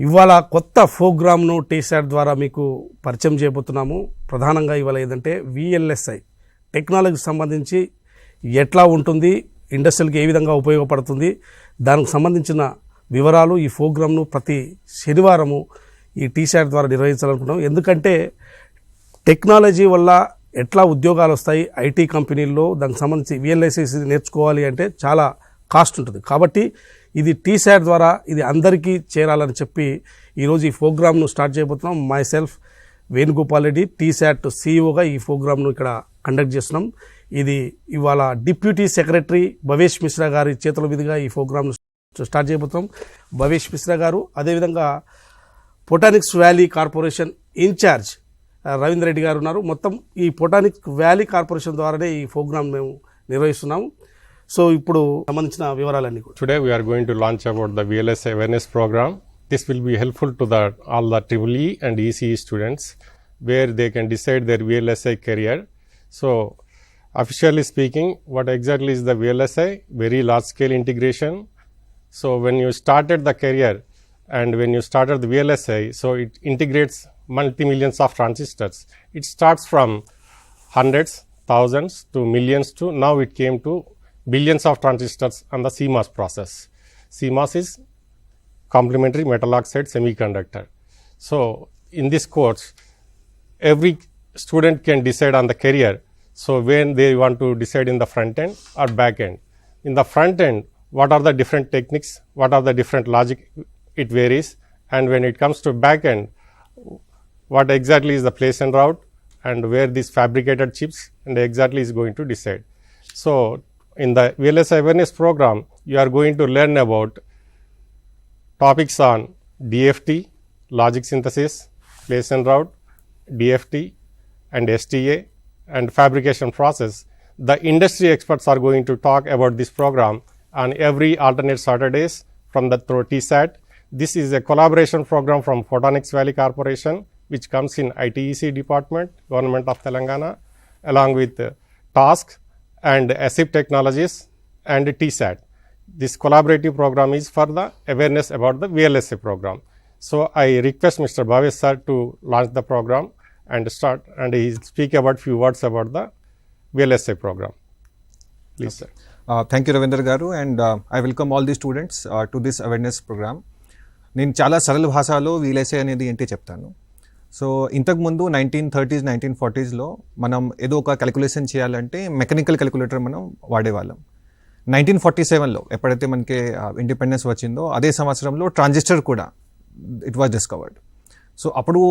ఇవాళ కొత్త ప్రోగ్రామ్ను టీశాట్ ద్వారా మీకు పరిచయం చేయబోతున్నాము. ప్రధానంగా ఇవాళ ఏదంటే VLSI టెక్నాలజీకి సంబంధించి ఎట్లా ఉంటుంది, ఇండస్ట్రీకి ఏ విధంగా ఉపయోగపడుతుంది, దానికి సంబంధించిన వివరాలు ఈ ప్రోగ్రామ్ను ప్రతి శనివారము ఈ టీశాట్ ద్వారా నిర్వహించాలనుకుంటున్నాం. ఎందుకంటే టెక్నాలజీ వల్ల ఎట్లా ఉద్యోగాలు వస్తాయి ఐటీ కంపెనీల్లో, దానికి సంబంధించి VLSI నేర్చుకోవాలి అంటే చాలా కాస్ట్ ఉంటుంది. కాబట్టి ఇది టీశాట్ ద్వారా ఇది అందరికీ చేరాలని చెప్పి ఈరోజు ఈ ప్రోగ్రామ్ను స్టార్ట్ చేయబోతున్నాం. మై సెల్ఫ్ వేణుగోపాల్ రెడ్డి టీశాట్ CEOగా ఈ ప్రోగ్రామ్ను ఇక్కడ కండక్ట్ చేస్తున్నాం. ఇది ఇవాళ డిప్యూటీ సెక్రటరీ భవేష్ మిశ్రా గారి చేతుల మీదుగా ఈ ప్రోగ్రామ్ను స్టార్ట్ చేయబోతున్నాం. భవేష్ మిశ్రా గారు, అదేవిధంగా photonics valley corporation in charge Ravinder Reddy garu ఉన్నారు. మొత్తం ఈ ఫోటానిక్స్ వ్యాలీ కార్పొరేషన్ ద్వారానే ఈ ప్రోగ్రామ్ మేము నిర్వహిస్తున్నాము. సో ఇప్పుడు సంబంధించిన వివరాలన్నీ కూడా today we are going to launch about the VLSI awareness program. This will be helpful to all the EEE and ECE students where they can decide their VLSI career. So officially speaking, what exactly is the VLSI? Very large scale integration. So when you started the career and when you started the VLSI, so it integrates multi-millions of transistors. It starts from hundreds, thousands to millions to now it came to billions of transistors on the CMOS process. CMOS is complementary metal oxide semiconductor. So in this course, every student can decide on the career. So when they want to decide in the front end or back end. In the front end, what are the different techniques, what are the different logic, it varies. And when it comes to back end, what exactly is the place and route and where these fabricated chips and exactly is going to decide. So in the VLSI awareness program, you are going to learn about topics on DFT, logic synthesis, place and route, DFT and STA and fabrication process. The industry experts are going to talk about this program on every alternate Saturdays from the through TSAT. This is a collaboration program from Photonics Valley Corporation, which comes in ITEC department, Government of Telangana, along with TASK and ASIP Technologies and TSAT. This collaborative program is for the awareness about the VLSI program. So I request Mr. Bhavesh sir to launch the program and start, and he speak about few words about the VLSI program. Please sir. Thank you Ravindar garu, and I welcome all the students to this awareness program. నేను చాలా సరళ భాషలో VLSI అనేది ఏంటి చెప్తాను. So ఇంతకుముందు 1930s 1940స్లో మనం ఏదో ఒక క్యాలిక్యులేషన్ చేయాలంటే మెకానికల్ క్యాలిక్యులేటర్ మనం వాడేవాళ్ళం. 1947లో ఎప్పుడైతే మనకి ఇండిపెండెన్స్ వచ్చిందో అదే సంవత్సరంలో ట్రాన్సిస్టర్ కూడా ఇట్ వాజ్ డిస్కవర్డ్. సో అప్పుడు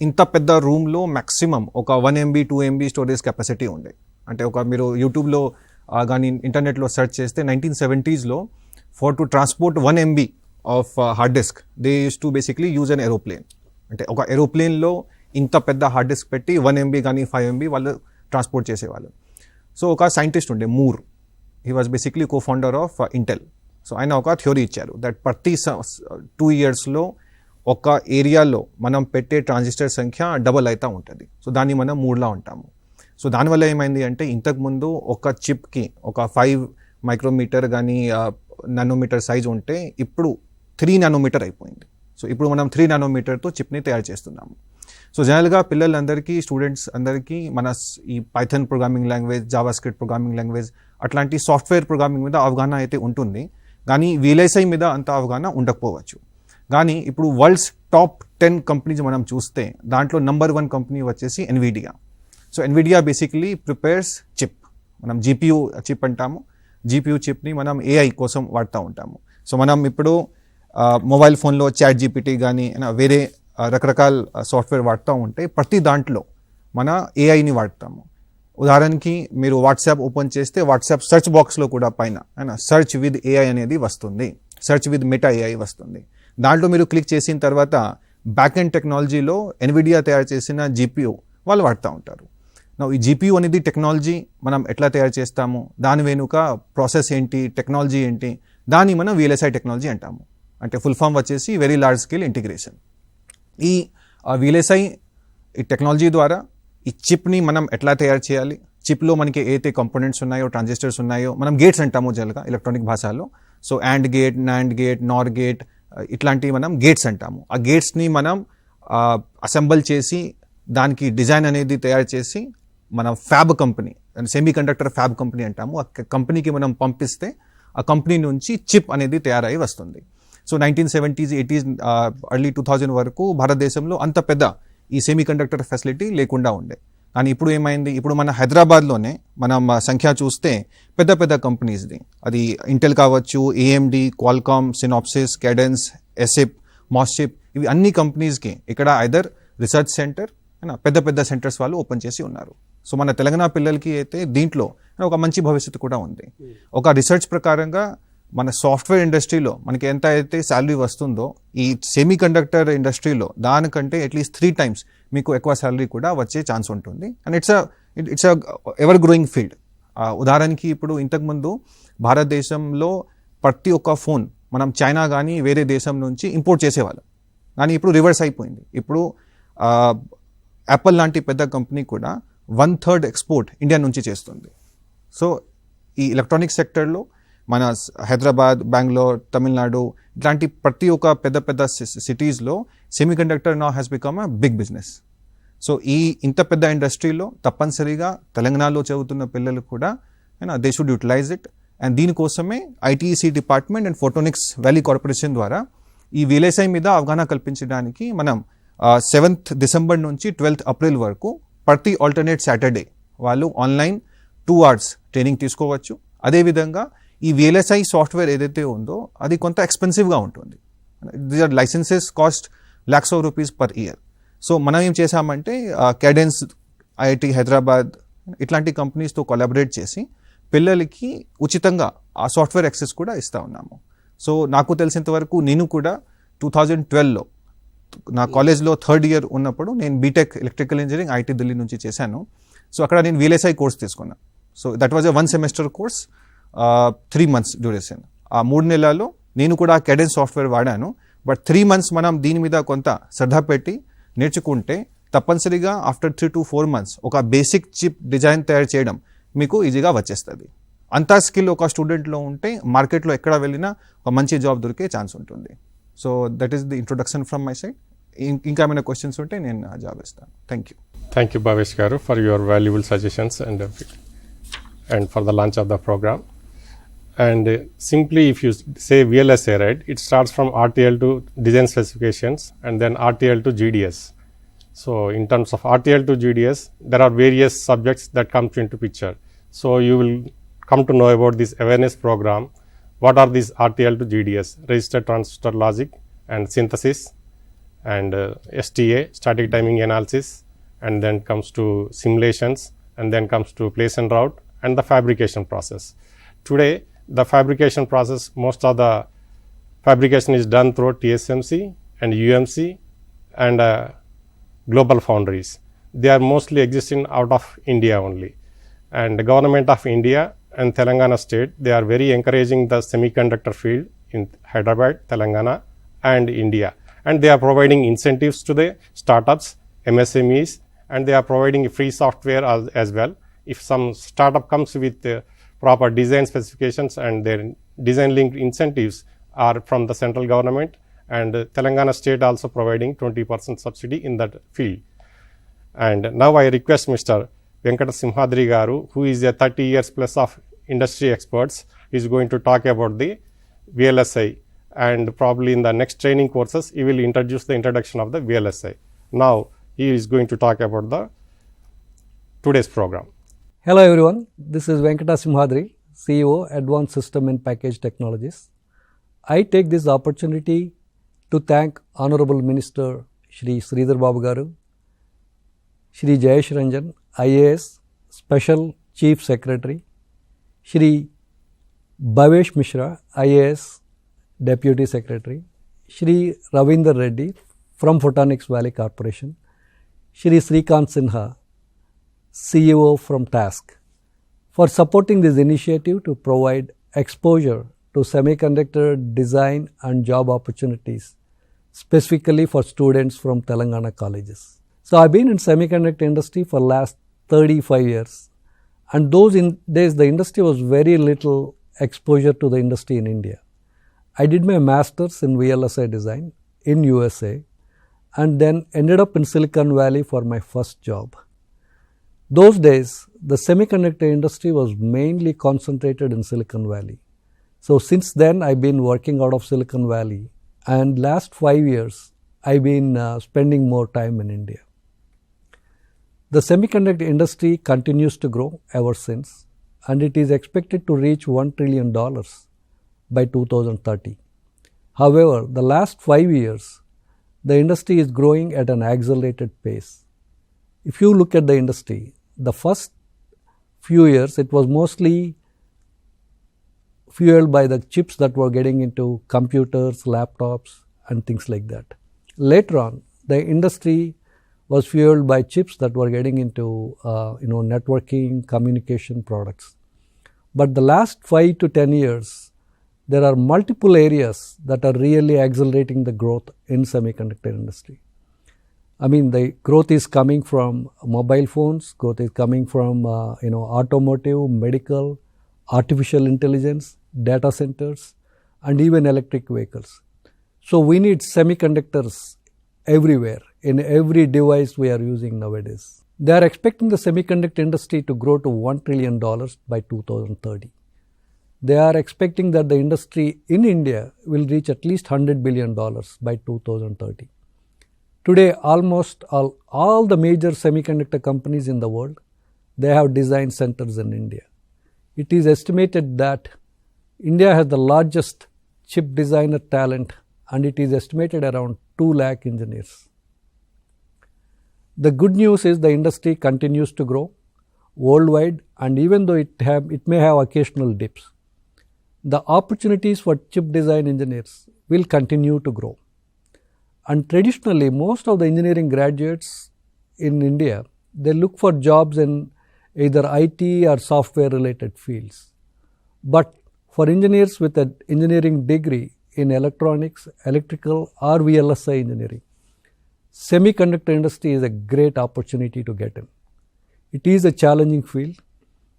ఇంత పెద్ద రూమ్లో మ్యాక్సిమం ఒక 1 MB 2 MB స్టోరేజ్ కెపాసిటీ ఉండే. అంటే ఒక మీరు యూట్యూబ్లో కానీ ఇంటర్నెట్లో సెర్చ్ చేస్తే 1970స్లో for to transport 1 MB of hard disk they use to basically use an aeroplane. అంటే ఒక ఏరోప్లేన్లో ఇంత పెద్ద హార్డ్ డిస్క్ పెట్టి 1 MB కానీ 5 MB వాళ్ళు ట్రాన్స్పోర్ట్ చేసేవాళ్ళు. సో ఒక సైంటిస్ట్ ఉండే Moore, he was basically co founder of Intel. So ఆయన ఒక థియరీ ఇచ్చారు దట్ ప్రతి 2 ఇయర్స్లో ఒక ఏరియాలో మనం పెట్టే ట్రాన్సిస్టర్ సంఖ్య డబల్ అవుతూ ఉంటుంది. సో దాన్ని మనం మూడ్లా ఉంటాము. సో దానివల్ల ఏమైంది అంటే ఇంతకుముందు ఒక చిప్కి ఒక 5 మైక్రోమీటర్ కానీ నానోమీటర్ సైజ్ ఉంటే ఇప్పుడు 3 నానోమీటర్ అయిపోయింది. సో ఇప్పుడు మనం 3 నానోమీటర్తో చిప్ని తయారు చేస్తున్నాము. సో జనరల్గా పిల్లలందరికీ స్టూడెంట్స్ అందరికీ మన ఈ Python programming language, Java script programming language అట్లాంటి సాఫ్ట్వేర్ ప్రోగ్రామింగ్ మీద అవగాహన అయితే ఉంటుంది, కానీ VLSI మీద అంత అవగాహన ఉండకపోవచ్చు. కానీ ఇప్పుడు వరల్డ్స్ టాప్ 10 కంపెనీస్ మనం చూస్తే దాంట్లో నెంబర్ 1 కంపెనీ వచ్చేసి Nvidia. So Nvidia basically prepares chip, మనం GPU చిప్ అంటాము. GPU చిప్ని మనం AI కోసం వాడుతూ ఉంటాము. సో మనం ఇప్పుడు మొబైల్ ఫోన్లో చాట్ GPT కానీ వేరే రకరకాల సాఫ్ట్వేర్ వాడుతూ ఉంటే ప్రతి దాంట్లో మన AIని వాడతాము. ఉదాహరణకి మీరు వాట్సాప్ ఓపెన్ చేస్తే వాట్సాప్ సెర్చ్ బాక్స్లో కూడా పైన సెర్చ్ విత్ AI అనేది వస్తుంది, సెర్చ్ విత్ మెటా AI వస్తుంది. దాంట్లో మీరు క్లిక్ చేసిన తర్వాత బ్యాక్ ఎండ్ టెక్నాలజీలో ఎన్విడియా తయారు చేసిన GPU వాళ్ళు వాడుతూ ఉంటారు. ఈ GPU అనేది టెక్నాలజీ మనం ఎట్లా తయారు చేస్తాము, దాని వెనుక ప్రాసెస్ ఏంటి, టెక్నాలజీ ఏంటి, దాన్ని మనం VLSI టెక్నాలజీ అంటాము. అంటే ఫుల్ ఫామ్ వచ్చేసి వెరీ లార్జ్ స్కేల్ ఇంటిగ్రేషన్. ఈ VLSI ఈ టెక్నాలజీ ద్వారా ఈ చిప్ని మనం ఎట్లా తయారు చేయాలి, చిప్లో మనకి ఏదైతే కంపోనెంట్స్ ఉన్నాయో, ట్రాన్సిస్టర్స్ ఉన్నాయో, మనం గేట్స్ అంటాము జనరల్గా ఎలక్ట్రానిక్ భాషలో. So AND gate, NAND gate, NOR gate, ఇట్లాంటి మనం గేట్స్ అంటాము. ఆ గేట్స్ని మనం అసెంబుల్ చేసి దానికి డిజైన్ అనేది తయారు చేసి మనం fab company, semiconductor fab company అంటాము, ఆ కంపెనీకి మనం పంపిస్తే ఆ కంపెనీ నుంచి చిప్ అనేది తయారై వస్తుంది. సో 1970s, 80s, ఎర్లీ 2000 వరకు భారతదేశంలో అంత పెద్ద ఈ సెమీకండక్టర్ ఫెసిలిటీ లేకుండా ఉండే. కానీ ఇప్పుడు ఏమైంది, ఇప్పుడు మన హైదరాబాద్లోనే మనం సంఖ్య చూస్తే పెద్ద పెద్ద కంపెనీస్ది, అది ఇంటెల్ కావచ్చు, ఏఎండి, క్వాల్కామ్, సినాప్సిస్, క్యాడెన్స్, ఎసిప్, మాస్చిప్, ఇవి అన్ని కంపెనీస్కి ఇక్కడ ఐదర్ రీసెర్చ్ సెంటర్, పెద్ద పెద్ద సెంటర్స్ వాళ్ళు ఓపెన్ చేసి ఉన్నారు. సో మన తెలంగాణ పిల్లలకి అయితే దీంట్లో ఒక మంచి భవిష్యత్తు కూడా ఉంది. ఒక రీసెర్చ్ ప్రకారంగా మన సాఫ్ట్వేర్ ఇండస్ట్రీలో మనకి ఎంత అయితే శాలరీ వస్తుందో, ఈ సెమీకండక్టర్ ఇండస్ట్రీలో దానికంటే అట్లీస్ట్ 3 times మీకు ఎక్కువ శాలరీ కూడా వచ్చే ఛాన్స్ ఉంటుంది. And it's ever growing field. ఉదాహరణకి ఇప్పుడు ఇంతకుముందు భారతదేశంలో ప్రతి ఒక్క ఫోన్ మనం చైనా కానీ వేరే దేశం నుంచి ఇంపోర్ట్ చేసేవాళ్ళం, కానీ ఇప్పుడు రివర్స్ అయిపోయింది. ఇప్పుడు యాపిల్ లాంటి పెద్ద కంపెనీ కూడా 1/3 ఎక్స్పోర్ట్ ఇండియా నుంచి చేస్తుంది. సో ఈ ఎలక్ట్రానిక్ సెక్టర్లో మన హైదరాబాద్, బెంగళూరు, తమిళనాడు ఇట్లాంటి ప్రతి ఒక్క పెద్ద పెద్ద సిటీస్లో semiconductor now has become a big business. So ఈ ఇంత పెద్ద ఇండస్ట్రీలో తప్పనిసరిగా తెలంగాణలో చదువుతున్న పిల్లలు కూడా they should utilize it. And దీనికోసమే ITC department and photonics valley corporation ద్వారా ఈ VLSI మీద అవగాహన కల్పించడానికి మనం 7th December నుంచి 12th April వరకు ప్రతి ఆల్టర్నేట్ సాటర్డే వాళ్ళు ఆన్లైన్ 2 hours ట్రైనింగ్ తీసుకోవచ్చు. అదేవిధంగా ఈ VLSI సాఫ్ట్వేర్ ఏదైతే ఉందో అది కొంత ఎక్స్పెన్సివ్గా ఉంటుంది. These licences cost lakhs of rupees per year. So మనం ఏం చేసామంటే క్యాడెన్స్, ఐఐటి హైదరాబాద్ ఇట్లాంటి కంపెనీస్తో కొలాబరేట్ చేసి పిల్లలకి ఉచితంగా ఆ సాఫ్ట్వేర్ యాక్సెస్ కూడా ఇస్తూ ఉన్నాము. సో నాకు తెలిసినంత వరకు నేను కూడా 2012లో నా కాలేజ్లో 3rd year ఉన్నప్పుడు నేను BTech electrical engineering IIT Delhi నుంచి చేశాను. సో అక్కడ నేను VLSI కోర్స్ తీసుకున్నాను. So that was a 1 semester course, 3 months duration. ఆ 3 నెలల్లో నేను కూడా క్యాడెన్స్ సాఫ్ట్వేర్ వాడాను. బట్ 3 months మనం దీని మీద కొంత శ్రద్ధ పెట్టి నేర్చుకుంటే తప్పనిసరిగా ఆఫ్టర్ 3 to 4 months ఒక బేసిక్ చిప్ డిజైన్ తయారు చేయడం మీకు ఈజీగా వచ్చేస్తుంది. అంతా స్కిల్ ఒక స్టూడెంట్లో ఉంటే మార్కెట్లో ఎక్కడ వెళ్ళినా ఒక మంచి జాబ్ దొరికే ఛాన్స్ ఉంటుంది. So that is the introduction from my side. ఇంకా ఏమైనా క్వశ్చన్స్ ఉంటే నేను జాబ్ ఇస్తాను. Thank you. Thank you, Bhavesh Garu, for your valuable suggestions and for the launch of the program. And simply, if you say VLSI, right, it starts from RTL to design specifications and then RTL to GDS. So in terms of RTL to GDS, there are various subjects that comes into picture. So you will come to know about this awareness program. What are these RTL to GDS? Register transistor logic and synthesis, and STA, static timing analysis, and then comes to simulations, and then comes to place and route, and the fabrication process. Today, the fabrication process, most of the fabrication is done through TSMC and UMC and global foundries. They are mostly existing out of India only. And the government of India and Telangana state, they are very encouraging the semiconductor field in Hyderabad, Telangana and India. And they are providing incentives to the startups, MSMEs, and they are providing free software as well. If some startup comes with proper design specifications and their design linked incentives are from the central government, and Telangana state also providing 20% subsidy in that field. And now I request Mr. Venkata Simhadri Garu, who is a 30 years plus of industry experts, is going to talk about the VLSI, and probably in the next training courses he will introduce the introduction of the VLSI. Now he is going to talk about the today's program. Hello everyone, this is Venkata Simhadri, CEO, Advanced System and Package Technologies. I take this opportunity to thank Honorable Minister Shri Sridhar Babu Garu, Shri Jayesh Ranjan, IAS, Special Chief Secretary, Shri Bhavesh Mishra, IAS, Deputy Secretary, Shri Ravindar Reddy from Photonics Valley Corporation, Shri Shrikant Sinha, CEO from TASC, for supporting this initiative to provide exposure to semiconductor design and job opportunities, specifically for students from Telangana colleges. So I've been in semiconductor industry for last 35 years, and those days the industry was very little exposure to the industry in India. I did my master's in VLSI design in USA and then ended up in Silicon Valley for my first job. Those days, the semiconductor industry was mainly concentrated in Silicon Valley. So since then, I've been working out of Silicon Valley, and last 5 years, I've been spending more time in India. The semiconductor industry continues to grow ever since, and it is expected to reach $1 trillion by 2030. However, the last 5 years, the industry is growing at an accelerated pace. If you look at the industry, the first few years, it was mostly fueled by the chips that were getting into computers, laptops, and things like that. Later on, the industry was fueled by chips that were getting into networking, communication products. But the last 5 to 10 years, there are multiple areas that are really accelerating the growth in semiconductor industry. I mean, the growth is coming from mobile phones, growth is coming from automotive, medical, artificial intelligence, data centers, and even electric vehicles. So we need semiconductors everywhere, in every device we are using nowadays. They are expecting the semiconductor industry to grow to $1 trillion by 2030. They are expecting that the industry in India will reach at least $100 billion by 2030. Today, almost all the major semiconductor companies in the world, they have design centers in India. It is estimated that India has the largest chip designer talent, and it is estimated around 2 lakh engineers. The good news is the industry continues to grow worldwide, and even though it may have occasional dips, the opportunities for chip design engineers will continue to grow. And traditionally, most of the engineering graduates in India, they look for jobs in either IT or software related fields. But for engineers with an engineering degree in electronics, electrical or VLSI engineering, semiconductor industry is a great opportunity to get in. It is a challenging field.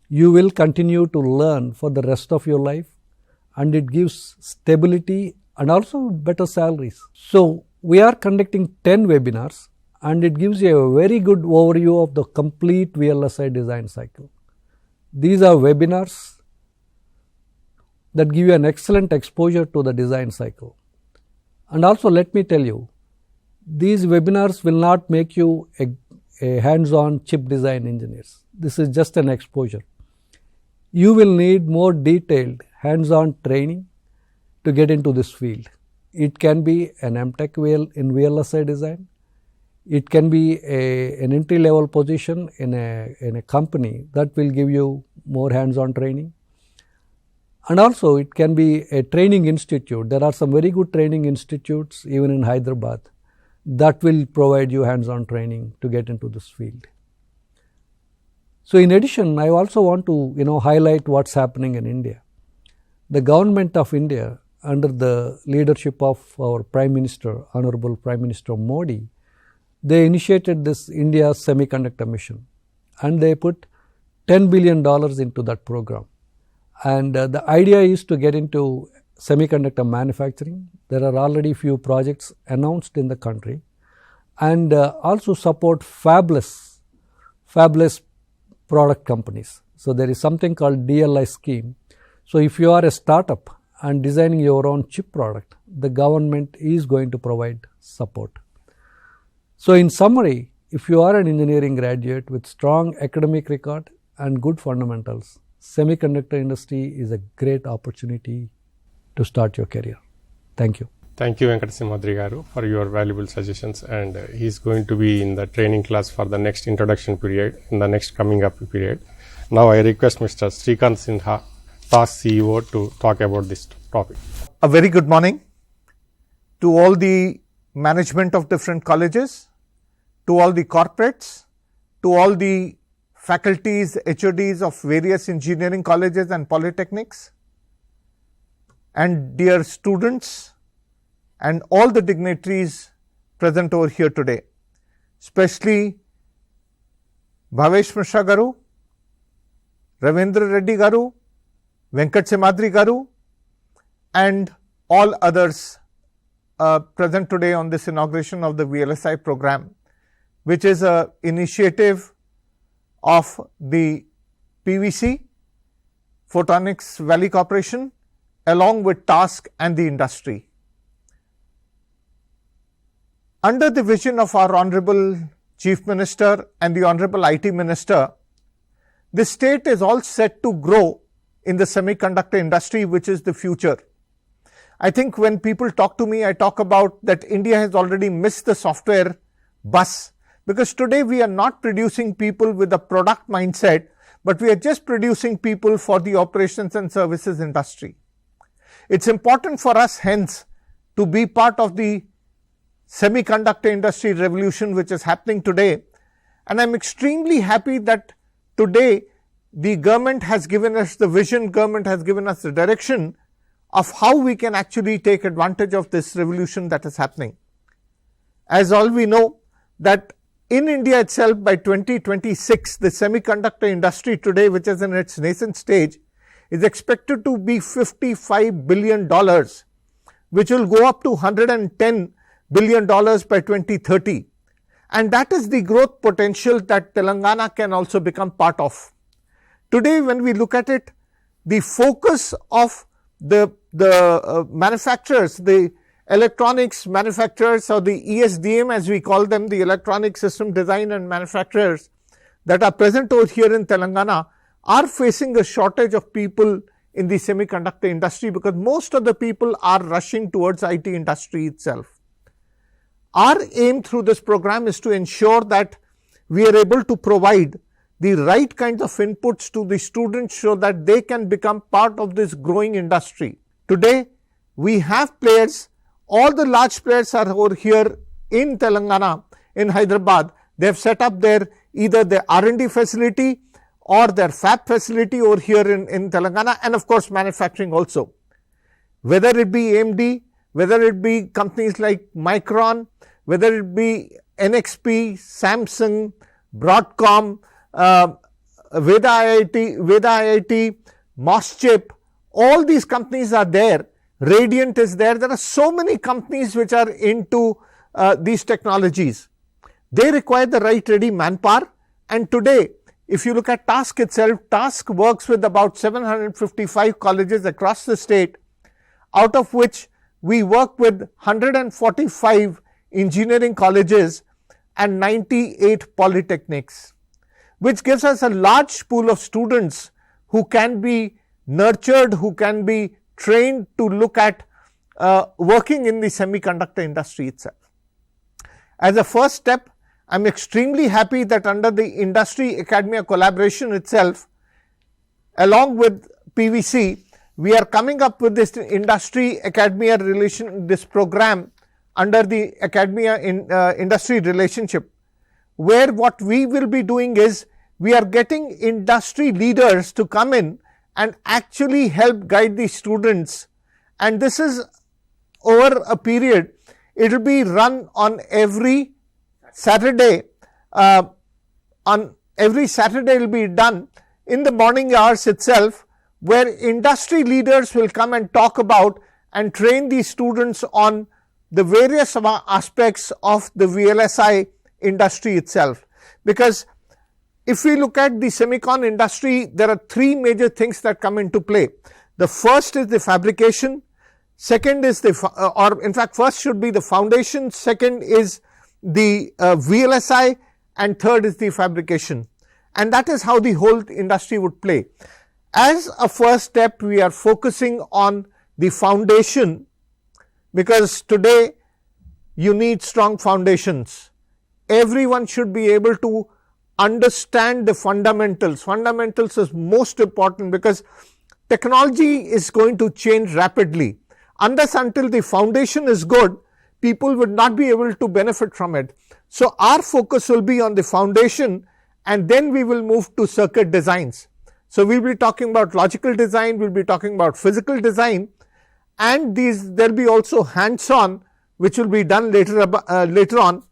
You will continue to learn for the rest of your life, and it gives stability and also better salaries. So we are conducting 10 webinars, and it gives you a very good overview of the complete VLSI design cycle. These are webinars that give you an excellent exposure to the design cycle. And also let me tell you, these webinars will not make you a hands-on chip design engineers. This is just an exposure. You will need more detailed hands-on training to get into this field. It can be an MTech in VLSI design. It can be an entry-level position in a company that will give you more hands-on training. And also it can be a training institute. There are some very good training institutes even in Hyderabad that will provide you hands-on training to get into this field. So in addition, I also want to highlight what's happening in India. The government of India, under the leadership of our Prime Minister, Honorable Prime Minister Modi, they initiated this India Semiconductor Mission, and they put $10 billion into that program. And the idea is to get into semiconductor manufacturing. There are already few projects announced in the country, and also support fabless product companies. So there is something called DLI scheme. So if you are a startup and designing your own chip product, the government is going to provide support. So in summary, if you are an engineering graduate with strong academic record and good fundamentals, semiconductor industry is a great opportunity to start your career. Thank you. Thank you, Venkata Simhadri garu, for your valuable suggestions. And he's going to be in the training class for the next introduction period, in the next coming up period. Now I request Mr. Shrikant Sinha, TASK CEO, to talk about this topic. A very good morning to all the management of different colleges, to all the corporates, to all the faculties, HODs of various engineering colleges and polytechnics, and dear students and all the dignitaries present over here today, especially Bhavesh Mishra garu, Ravindar Reddy garu, Venkata Simhadri garu, and all others present today on this inauguration of the VLSI program, which is an initiative of the PVC, Photonics Valley Corporation, along with TASC and the industry. Under the vision of our Honorable Chief Minister and the Honorable IT Minister, the state is all set to grow in the semiconductor industry, which is the future. I think when people talk to me, I talk about that India has already missed the software bus, because today we are not producing people with a product mindset, but we are just producing people for the operations and services industry. It's important for us hence to be part of the semiconductor industry revolution which is happening today, and I'm extremely happy that today the government has given us the vision, government has given us the direction of how we can actually take advantage of this revolution that is happening. As all we know that in India itself by 2026, the semiconductor industry today, which is in its nascent stage, is expected to be $55 billion, which will go up to $110 billion by 2030. And that is the growth potential that Telangana can also become part of. Today, when we look at it, the focus of the manufacturers, the electronics manufacturers, or the ESDM as we call them, the electronic system design and manufacturers that are present over here in Telangana, are facing a shortage of people in the semiconductor industry, because most of the people are rushing towards IT industry itself. Our aim through this program is to ensure that we are able to provide the right kinds of inputs to the students so that they can become part of this growing industry. Today, we have players, all the large players are over here in Telangana, in Hyderabad. They have set up their either their R&D facility or their fab facility over here in Telangana, and of course manufacturing also. Whether it be AMD, whether it be companies like Micron, whether it be NXP, Samsung, Broadcom, Veda IIT, Moschip, all these companies are there. Radiant is there. There are so many companies which are into these technologies. They require the right ready manpower, and today if you look at TASC itself, TASC works with about 755 colleges across the state, out of which we work with 145 engineering colleges and 98 polytechnics, which gives us a large pool of students who can be nurtured, who can be trained to look at working in the semiconductor industry itself. As a first step, I'm extremely happy that under the industry academia collaboration itself, along with PVC, we are coming up with this industry academia relation, this program under the academia industry relationship, where what we will be doing is we are getting industry leaders to come in and actually help guide the students, and this is over a period. It will be run on every Saturday. On every Saturday it will be done in the morning hours itself, where industry leaders will come and talk about and train the students on the various aspects of the VLSI industry itself. Because if we look at the semicon industry, there are three major things that come into play. The first is the fabrication, second is first should be the foundation, second is the VLSI, and third is the fabrication. And that is how the whole industry would play. As a first step, we are focusing on the foundation, because today you need strong foundations. Everyone should be able to understand the fundamentals. Fundamentals is most important, because technology is going to change rapidly. Unless until the foundation is good, people would not be able to benefit from it. So our focus will be on the foundation, and then we will move to circuit designs. So we'll be talking about logical design, we'll be talking about physical design, and there'll be also hands-on, which will be done later on,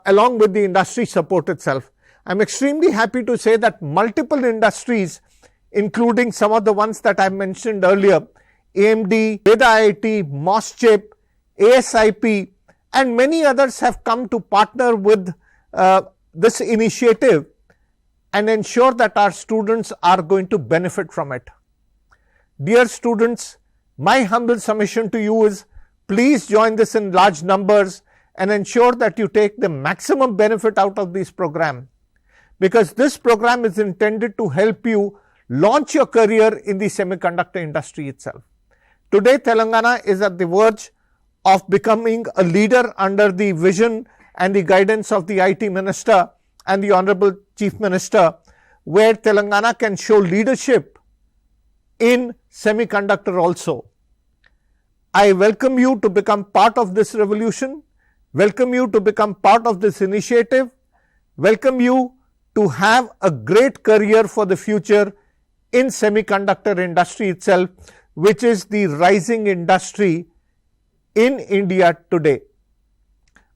along with the industry support itself. I'm extremely happy to say that multiple industries, including some of the ones that I mentioned earlier, AMD, Veda IIT, MOSCHIP, ASIP, and many others have come to partner with this initiative and ensure that our students are going to benefit from it. Dear students, my humble submission to you is, please join this in large numbers and ensure that you take the maximum benefit out of this program, because this program is intended to help you launch your career in the semiconductor industry itself. Today, Telangana is at the verge of becoming a leader under the vision and the guidance of the IT Minister and the Honorable Chief Minister, where Telangana can show leadership in semiconductor also. I welcome you to become part of this revolution, welcome you to become part of this initiative, welcome you to have a great career for the future in semiconductor industry itself, which is the rising industry in India today.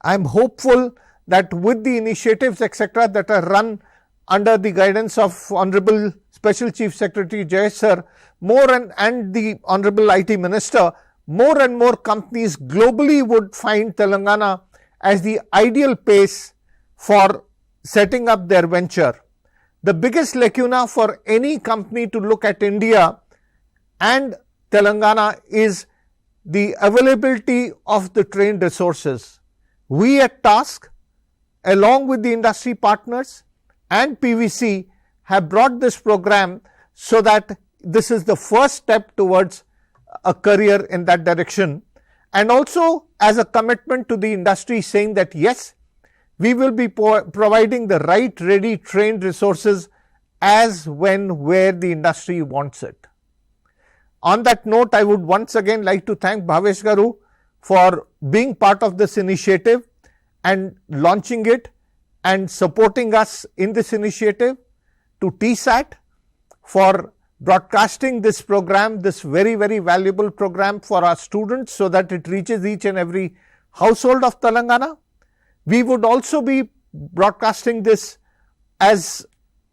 I am hopeful that with the initiatives etc. that are run under the guidance of Honorable Special Chief Secretary Jayesh Sir, and the Honorable IT Minister, more and more companies globally would find Telangana as the ideal place for setting up their venture. The biggest lacuna for any company to look at India and Telangana is the availability of the trained resources. We at TASK, along with the industry partners and PVC, have brought this program so that this is the first step towards a career in that direction, and also as a commitment to the industry saying that yes, we will be providing the right, ready, trained resources as, when, where the industry wants it. On that note, I would once again like to thank Bhavesh Garu for being part of this initiative and launching it and supporting us in this initiative, to TSAT for broadcasting this program, this very, very valuable program for our students so that it reaches each and every household of Telangana. We would also be broadcasting this, as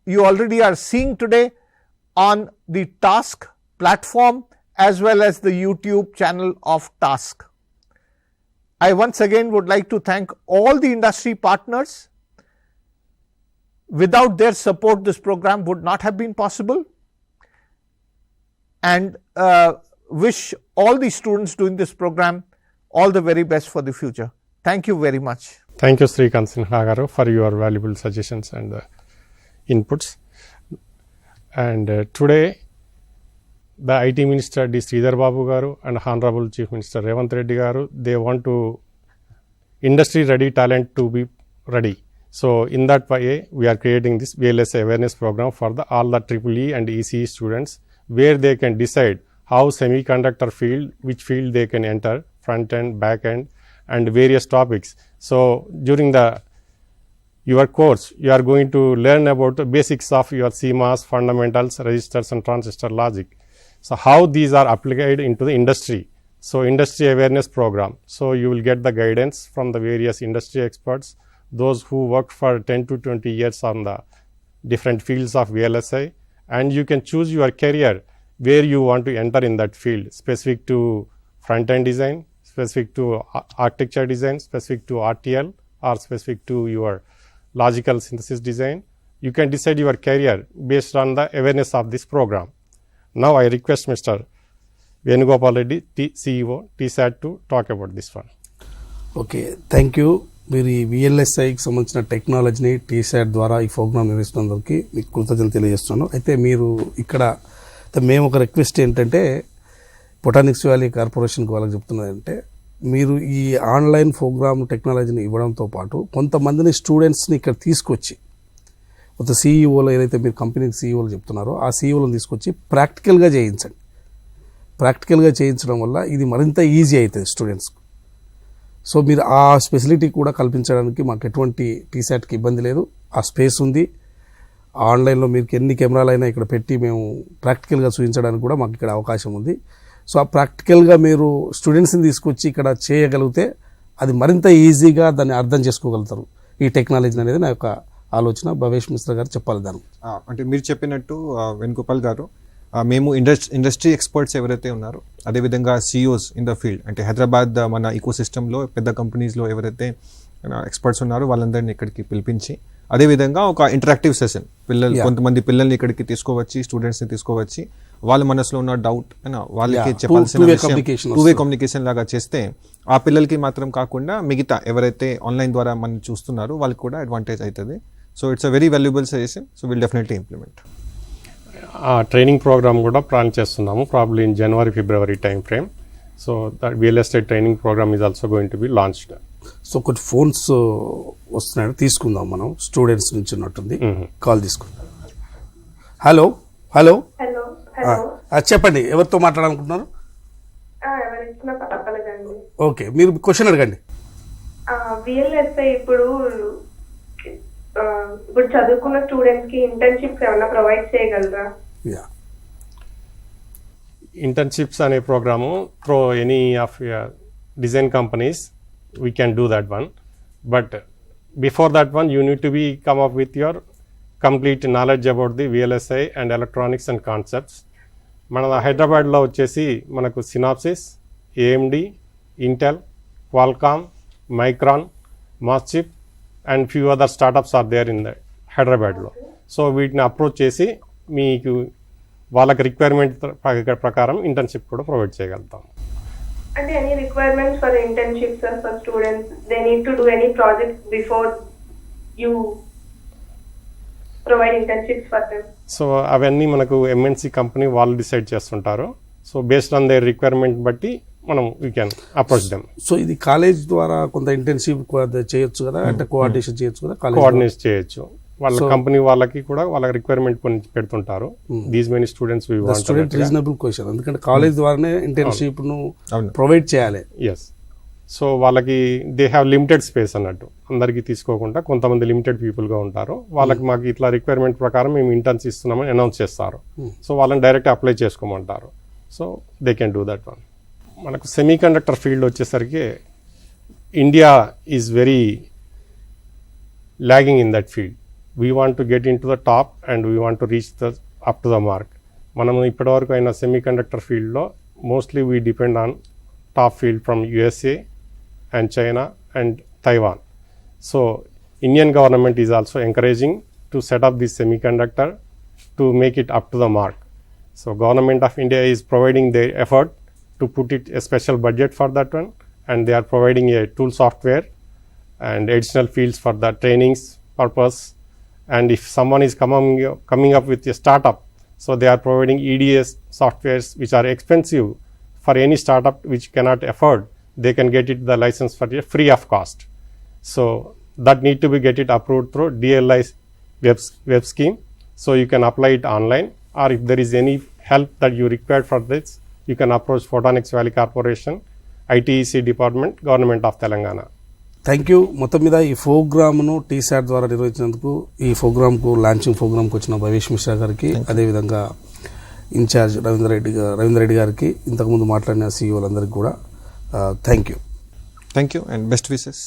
you already are seeing today, on the TASK platform as well as the YouTube channel of TASK. I once again would like to thank all the industry partners. Without their support, this program would not have been possible, and wish all the students doing this program all the very best for the future. Thank you very much. Thank you, Shrikant Sinha garu, for your valuable suggestions and inputs. And today, the IT Minister D. Sridhar Babu garu and Honorable Chief Minister Reddy garu, they want to industry ready talent to be ready. So in that way, we are creating this VLSI awareness program for all the EEE and ECE students, where they can decide how semiconductor field, which field they can enter, front end, back end, and various topics. So during your course, you are going to learn about the basics of your CMOS, fundamentals, resistors and transistor logic. So how these are applied into the industry. So industry awareness program. So you will get the guidance from the various industry experts, those who worked for 10 to 20 years on the different fields of VLSI, and you can choose your career where you want to enter in that field, specific to front end design, specific to architecture design, specific to RTL, or specific to your logical synthesis design. You can decide your career based on the awareness of this program. Now I request Mr. VenuGopal Reddy, CEO, TSAT, to talk about this one. Okay, thank you. మీరు ఈ VLSIకి సంబంధించిన టెక్నాలజీని TSAT ద్వారా ఈ programme నిర్వహిస్తున్నందుకు మీకు కృతజ్ఞతలు తెలియజేస్తున్నాను. అయితే మీరు ఇక్కడ మేము ఒక రిక్వెస్ట్ ఏంటంటే, ఫోటానిక్స్ వ్యాలీ కార్పొరేషన్కి వాళ్ళకి చెప్తున్నదంటే, మీరు ఈ ఆన్లైన్ ప్రోగ్రామ్ టెక్నాలజీని ఇవ్వడంతో పాటు కొంతమందిని స్టూడెంట్స్ని ఇక్కడ తీసుకొచ్చి, ఒక సీఈఓలు ఏదైతే మీరు కంపెనీకి సీఈఓలు చెప్తున్నారో ఆ సీఈఓలను తీసుకొచ్చి ప్రాక్టికల్గా చేయించండి. ప్రాక్టికల్గా చేయించడం వల్ల ఇది మరింత ఈజీ అవుతుంది స్టూడెంట్స్కి. సో మీరు ఆ ఫెసిలిటీ కూడా కల్పించడానికి మాకు ఎటువంటి TSATకి ఇబ్బంది లేదు. ఆ స్పేస్ ఉంది. ఆన్లైన్లో మీకు ఎన్ని కెమెరాలైనా ఇక్కడ పెట్టి మేము ప్రాక్టికల్గా చూపించడానికి కూడా మాకు ఇక్కడ అవకాశం ఉంది. సో ఆ ప్రాక్టికల్గా మీరు స్టూడెంట్స్ని తీసుకొచ్చి ఇక్కడ చేయగలిగితే అది మరింత ఈజీగా దాన్ని అర్థం చేసుకోగలుగుతారు ఈ టెక్నాలజీ అనేది నా యొక్క ఆలోచన. భవేష్ మిశ్రా గారు చెప్పాలి దాన్ని. అంటే మీరు చెప్పినట్టు వేణుగోపాల్ గారు, మేము ఇండస్ట్రీ ఎక్స్పర్ట్స్ ఎవరైతే ఉన్నారో, అదేవిధంగా సిఇఓస్ ఇన్ ద ఫీల్డ్, అంటే హైదరాబాద్ మన ఈకో సిస్టంలో పెద్ద కంపెనీస్లో ఎవరైతే ఎక్స్పర్ట్స్ ఉన్నారో వాళ్ళందరినీ ఇక్కడికి పిలిపించి, అదేవిధంగా ఒక ఇంటరాక్టివ్ సెషన్, కొంతమంది పిల్లల్ని ఇక్కడికి తీసుకువచ్చి, స్టూడెంట్స్ని తీసుకువచ్చి వాళ్ళ మనసులో ఉన్న డౌట్ వాళ్ళకి చెప్పాల్సిన టూ వే కమ్యూనికేషన్ లాగా చేస్తే ఆ పిల్లలకి మాత్రం కాకుండా మిగతా ఎవరైతే ఆన్లైన్ ద్వారా మనం చూస్తున్నారో వాళ్ళకి కూడా అడ్వాంటేజ్ అవుతుంది. So it's a very valuable suggestion. So will definitely implement. ఆ ట్రైనింగ్ ప్రోగ్రామ్ కూడా ప్లాన్ చేస్తున్నాము, probably in January February time frame. So that VLSI training programme is also going to be launched. So కొన్ని phones వస్తున్నాయి, తీసుకుందాం మనం. Students నుంచి ఉన్నట్టుంది, call తీసుకుందాం. హలో హలో హలో చెప్పండి, ఎవరితో మాట్లాడాలనుకుంటున్నారు? ఓకే, మీరు క్వశ్చన్ అడగండి. VLSI ఇప్పుడు చదువుకున్న స్టూడెంట్స్ కి ఇంటర్న్షిప్స్ ఏమైనా ప్రొవైడ్ చేయగలరా? ఇంటర్న్షిప్స్ అనే programme through any of design companies we can do that one, but before that one you need to be come up with your complete knowledge about the VLSI and electronics and concepts. మన హైదరాబాద్లో వచ్చేసి మనకు Synopsys, AMD, Intel, Qualcomm, Micron, MosChip and few other startups are there in the హైదరాబాద్లో. So వీటిని approach చేసి మీకు వాళ్ళకి requirement ప్రకారం ఇంటర్న్షిప్ కూడా ప్రొవైడ్ చేయగలుగుతాం. అంటే any requirements for internships for students? They need to do any projects before you provide internships for them? So అవన్నీ మనకు MNC కంపెనీ వాళ్ళు డిసైడ్ చేస్తుంటారు. So based on their requirement బట్టి మనం we can approach them. So ఇది college ద్వారా కొంత internship చేయొచ్చు కదా, అంటే కోఆర్డినేషన్ చేయొచ్చు కదా, కోఆర్డినేట్ చేయొచ్చు. వాళ్ళ కంపెనీ వాళ్ళకి కూడా వాళ్ళ రిక్వైర్మెంట్ కొన్ని పెడుతుంటారు. These many students student reasonable question, ఎందుకంటే కాలేజ్ ద్వారానే ఇంటర్న్షిప్ ను ప్రొవైడ్ చేయాలి. ఎస్, సో వాళ్ళకి దే హ్యావ్ లిమిటెడ్ స్పేస్ అన్నట్టు, అందరికీ తీసుకోకుండా కొంతమంది లిమిటెడ్ పీపుల్గా ఉంటారు. వాళ్ళకి మాకు ఇట్లా రిక్వైర్మెంట్ ప్రకారం మేము ఇంటర్న్స్ ఇస్తున్నామని అనౌన్స్ చేస్తారు. సో వాళ్ళని డైరెక్ట్ అప్లై చేసుకోమంటారు. So they can do that one. మనకు సెమీకండక్టర్ ఫీల్డ్ వచ్చేసరికి India is very lagging in that field. We want to get into the top and we want to reach the up to the mark. మనము ఇప్పటివరకు అయిన semiconductor ఫీల్డ్లో mostly we depend on top field from USA and China and Taiwan. So Indian government is also encouraging to set up this semiconductor to make it up to the mark. So government of India is providing their effort to put it a special budget for that one, and they are providing a tool software and additional fields for the trainings purpose. And if someone is coming up with a startup, so they are providing EDS softwares which are expensive for any startup which cannot afford. They can get it the license for free of cost. So that need to be get it approved through DLI web scheme. So you can apply it online, or if there is any help that you require for this, you can approach Photonics Valley Corporation, ITEC department, government of Telangana. Thank you. మొత్తం మీద ఈ ప్రోగ్రామ్ను TSAT ద్వారా నిర్వహించినందుకు, ఈ ప్రోగ్రామ్కు launching ప్రోగ్రామ్కి వచ్చిన భవేష్ మిశ్రా గారికి, అదేవిధంగా ఇన్ఛార్జ్ రవీందర్ రెడ్డి గారికి, ఇంతకుముందు మాట్లాడిన CEOలందరికీ కూడా thank you and best wishes.